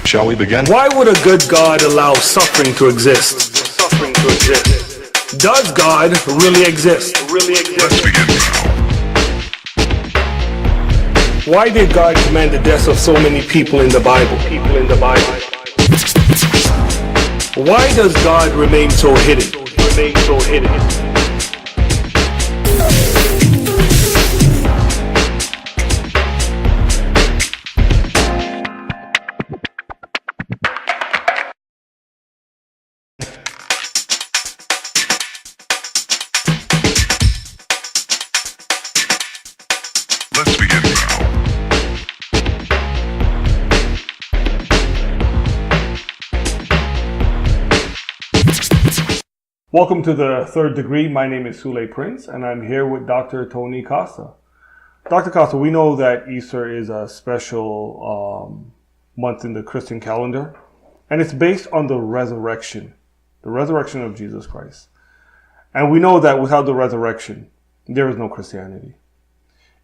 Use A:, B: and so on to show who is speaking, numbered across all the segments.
A: Shall we begin?
B: Why would a good God allow suffering to exist? Does God really exist?
A: Let's begin now.
B: Why did God command the deaths of so many people in the Bible? Why does God remain so hidden?
A: Let's begin now.
B: Welcome to the Third Degree. My name is Sule Prince, and I'm here with Dr. Tony Costa. Dr. Costa, we know that Easter is a special month in the Christian calendar, and it's based on the resurrection of Jesus Christ. And we know that without the resurrection, there is no Christianity.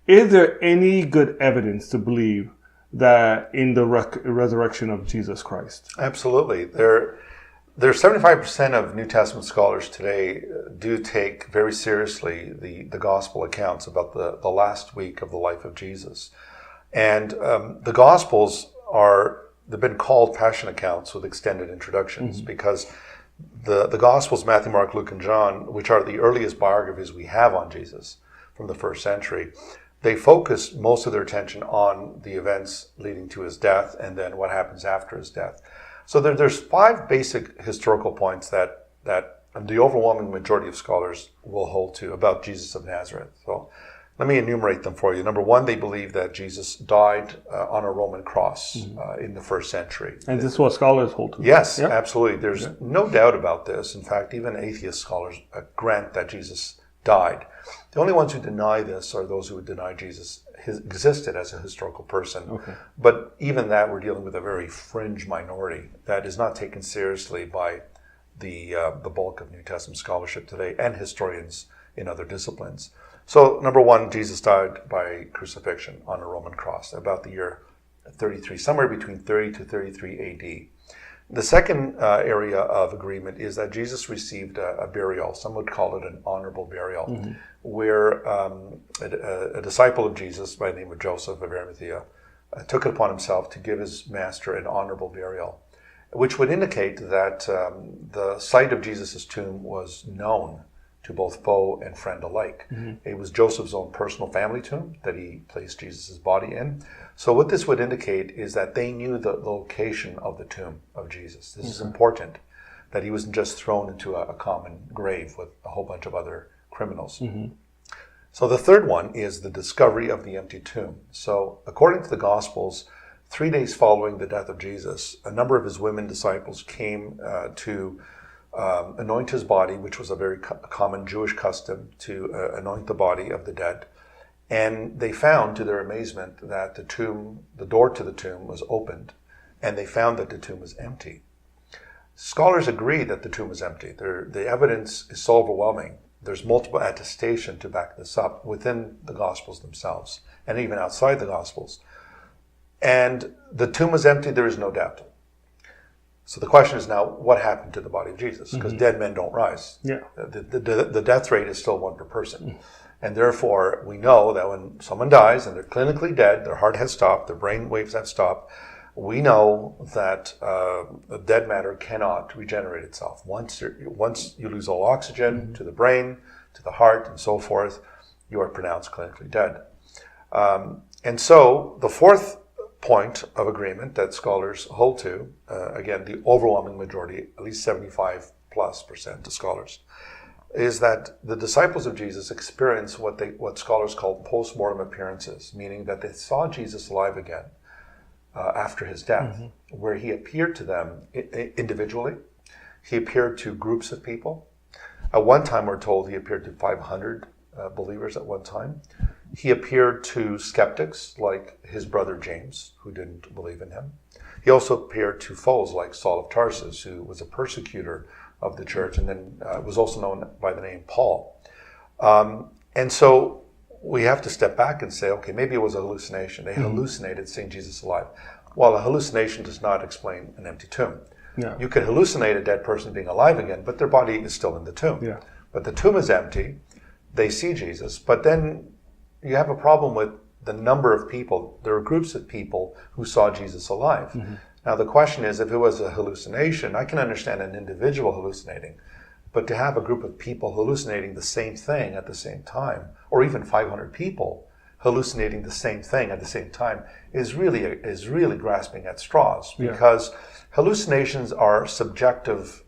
B: Is there any good evidence to believe that in the resurrection of Jesus Christ?
C: Absolutely. There's 75% of New Testament scholars today do take very seriously the gospel accounts about the last week of the life of Jesus. And the gospels they've been called passion accounts with extended introductions because the gospels, Matthew, Mark, Luke, and John, which are the earliest biographies we have on Jesus from the first century, they focus most of their attention on the events leading to his death and then what happens after his death. So there's 5 basic historical points that the overwhelming majority of scholars will hold to about Jesus of Nazareth. So let me enumerate them for you. Number 1, they believe that Jesus died on a Roman cross in the first century.
B: And this is what scholars hold to?
C: Yes,
B: Yep.
C: Absolutely. There's no doubt about this. In fact, even atheist scholars grant that Jesus died. The only ones who deny this are those who would deny Jesus existed as a historical person. Okay. But even that, we're dealing with a very fringe minority that is not taken seriously by the bulk of New Testament scholarship today and historians in other disciplines. So, number 1, Jesus died by crucifixion on a Roman cross about the year 33, somewhere between 30 to 33 AD. The second area of agreement is that Jesus received a burial. Some would call it an honorable burial, where a disciple of Jesus by the name of Joseph of Arimathea took it upon himself to give his master an honorable burial, which would indicate that the site of Jesus' tomb was known to both foe and friend alike. It was Joseph's own personal family tomb that he placed Jesus' body in. So what this would indicate is that they knew the location of the tomb of Jesus. This is important, that he wasn't just thrown into a common grave with a whole bunch of other criminals. So the third one is the discovery of the empty tomb. So according to the Gospels, 3 days following the death of Jesus, a number of his women disciples came to anoint his body, which was a very common Jewish custom to anoint the body of the dead. And they found, to their amazement, that the door to the tomb was opened, and they found that the tomb was empty. Scholars agree that the tomb is empty. The evidence is so overwhelming. There's multiple attestation to back this up within the Gospels themselves, and even outside the Gospels. And the tomb was empty, there is no doubt. So the question is now, what happened to the body of Jesus? Because dead men don't rise. Yeah. The death rate is still 1 per person. And therefore, we know that when someone dies and they're clinically dead, their heart has stopped, their brain waves have stopped, we know that the dead matter cannot regenerate itself. Once you lose all oxygen to the brain, to the heart, and so forth, you are pronounced clinically dead. And so the fourth point of agreement that scholars hold to, again, the overwhelming majority, at least 75+% of scholars, is that the disciples of Jesus experienced what scholars call post-mortem appearances, meaning that they saw Jesus alive again after his death, where he appeared to them individually. He appeared to groups of people. At one time, we're told he appeared to 500 believers at one time. He appeared to skeptics like his brother James, who didn't believe in him. He also appeared to foes like Saul of Tarsus, who was a persecutor of the church, and then was also known by the name Paul. And so we have to step back and say, okay, maybe it was a hallucination. They hallucinated seeing Jesus alive. Well, a hallucination does not explain an empty tomb.
B: Yeah.
C: You could hallucinate a dead person being alive again, but their body is still in the tomb.
B: Yeah.
C: But the tomb is empty. They see Jesus. But then you have a problem with the number of people. There are groups of people who saw Jesus alive. Mm-hmm. Now, the question is, if it was a hallucination, I can understand an individual hallucinating. But to have a group of people hallucinating the same thing at the same time, or even 500 people hallucinating the same thing at the same time, is really grasping at straws. Because hallucinations are subjective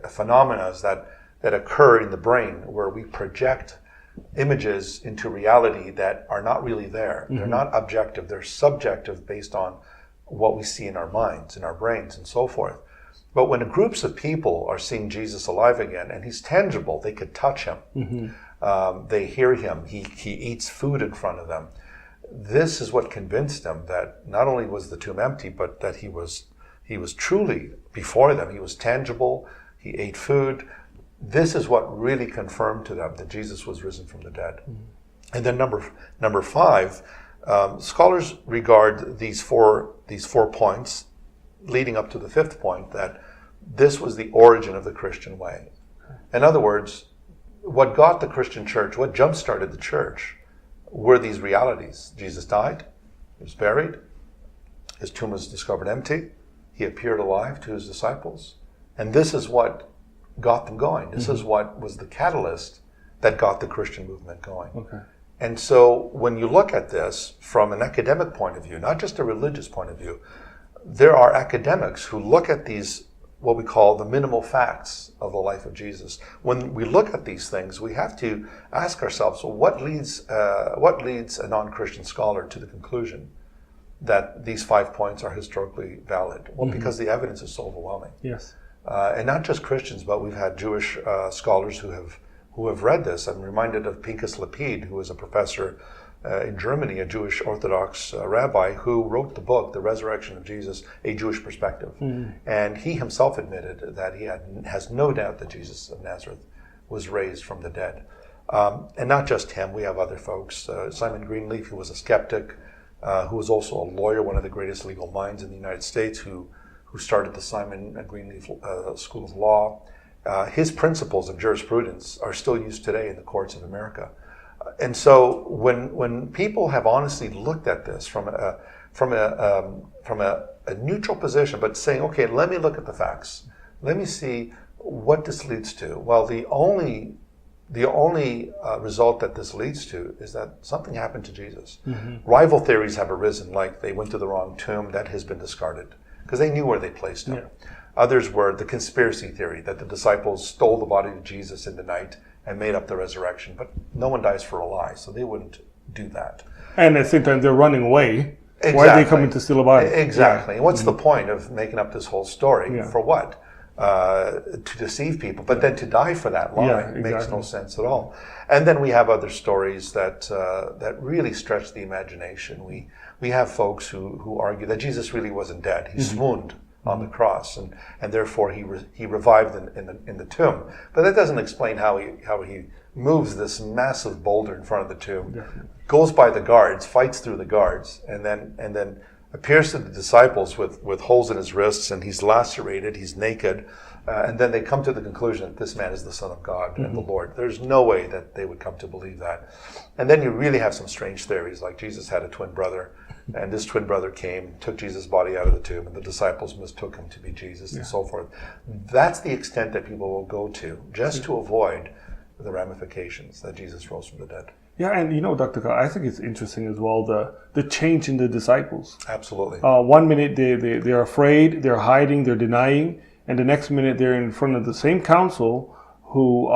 C: phenomena that occur in the brain, where we project images into reality that are not really there. Mm-hmm. They're not objective. They're subjective based on what we see in our minds, in our brains, and so forth. But when groups of people are seeing Jesus alive again, and he's tangible, they could touch him, they hear him, he eats food in front of them. This is what convinced them that not only was the tomb empty, but that he was truly before them. He was tangible, he ate food. This is what really confirmed to them that Jesus was risen from the dead. Mm-hmm. And then number 5, scholars regard these four points leading up to the 5th point, that this was the origin of the Christian way. In other words, what got the Christian church, what jump-started the church, were these realities. Jesus died, he was buried, his tomb was discovered empty, he appeared alive to his disciples, and this is what got them going. This is what was the catalyst that got the Christian movement going. Okay. And so when you look at this from an academic point of view, not just a religious point of view, there are academics who look at these, what we call the minimal facts of the life of Jesus. When we look at these things, we have to ask ourselves, well, what leads a non-Christian scholar to the conclusion that these 5 points are historically valid? Well, because the evidence is so overwhelming.
B: Yes.
C: And not just Christians, but we've had Jewish scholars who have read this. I'm reminded of Pinchas Lapid, who was a professor in Germany, a Jewish Orthodox rabbi, who wrote the book, The Resurrection of Jesus, A Jewish Perspective. And he himself admitted that he has no doubt that Jesus of Nazareth was raised from the dead. And not just him, we have other folks. Simon Greenleaf, who was a skeptic, who was also a lawyer, one of the greatest legal minds in the United States, who started the Simon Greenleaf School of Law. His principles of jurisprudence are still used today in the courts of America. And so when people have honestly looked at this from a neutral position, but saying, okay, let me look at the facts. Let me see what this leads to. Well, the only result that this leads to is that something happened to Jesus. Rival theories have arisen, like they went to the wrong tomb. That has been discarded, because they knew where they placed him. Yeah. Others were the conspiracy theory, that the disciples stole the body of Jesus in the night and made up the resurrection. But no one dies for a lie, so they wouldn't do that. And
B: at the same time, they're running away.
C: Exactly.
B: Why are they coming to steal a body?
C: Exactly. And what's the point of making up this whole story? For what? To deceive people. But then to die for that lie makes no sense at all. And then we have other stories that really stretch the imagination. We have folks who argue that Jesus really wasn't dead. He swooned on the cross, and therefore he revived in the tomb. But that doesn't explain how he moves this massive boulder in front of the tomb, goes by the guards, fights through the guards, and then appears to the disciples with holes in his wrists, and he's lacerated, he's naked, and then they come to the conclusion that this man is the Son of God and the Lord. There's no way that they would come to believe that. And then you really have some strange theories, like Jesus had a twin brother, and this twin brother came, took Jesus' body out of the tomb, and the disciples mistook him to be Jesus, and so forth. That's the extent that people will go to, just to avoid the ramifications that Jesus rose from the dead.
B: Yeah, and Dr. Carr, I think it's interesting as well, the change in the disciples.
C: Absolutely.
B: 1 minute they're afraid, they're hiding, they're denying, and the next minute they're in front of the same council who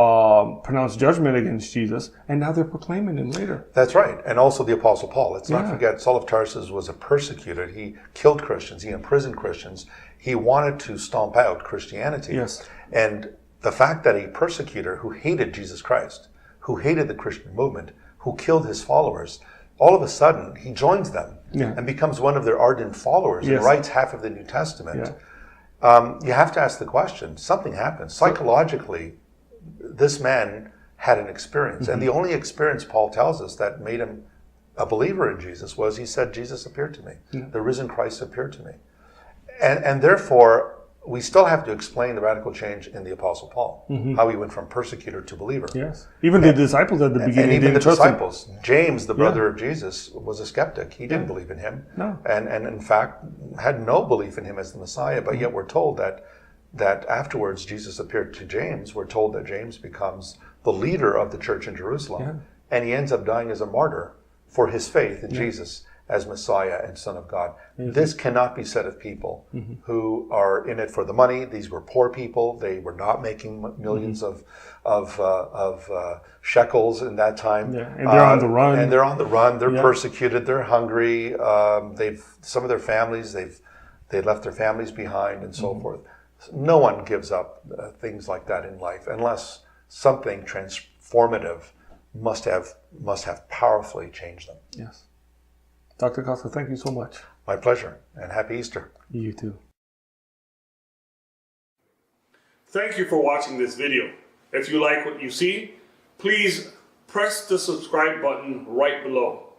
B: pronounced judgment against Jesus, and now they're proclaiming him later.
C: That's right. And also the Apostle Paul. Let's not forget, Saul of Tarsus was a persecutor. He killed Christians. He imprisoned Christians. He wanted to stomp out Christianity.
B: Yes.
C: And the fact that a persecutor who hated Jesus Christ, who hated the Christian movement, who killed his followers, all of a sudden he joins them and becomes one of their ardent followers and writes half of the New Testament. You have to ask the question, something happened. Psychologically, this man had an experience. And the only experience, Paul tells us, that made him a believer in Jesus was he said, Jesus appeared to me.
B: Yeah.
C: The risen Christ appeared to me. And therefore, we still have to explain the radical change in the Apostle Paul, how he went from persecutor to believer.
B: Yes. Even the disciples at the beginning
C: And even
B: didn't
C: the
B: trust him.
C: disciples. James, the brother of Jesus, was a skeptic. He didn't believe in him.
B: No.
C: And in fact, had no belief in him as the Messiah. But yet we're told that afterwards Jesus appeared to James. We're told that James becomes the leader of the church in Jerusalem.
B: Yeah.
C: And he ends up dying as a martyr for his faith in Jesus as Messiah and Son of God. This cannot be said of people who are in it for the money. These were poor people. They were not making millions of shekels in that time.
B: Yeah. And they're on the run.
C: And they're on the run. They're persecuted. They're hungry. Some of their families, they left their families behind and so forth. No one gives up things like that in life unless something transformative must have powerfully changed them.
B: Yes. Dr. Costa, thank you so much.
C: My pleasure, and happy Easter.
B: You too. Thank you for watching this video. If you like what you see, please press the subscribe button right below.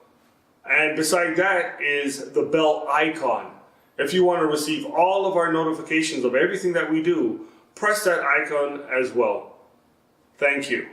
B: And beside that is the bell icon. If you want to receive all of our notifications of everything that we do, press that icon as well. Thank you.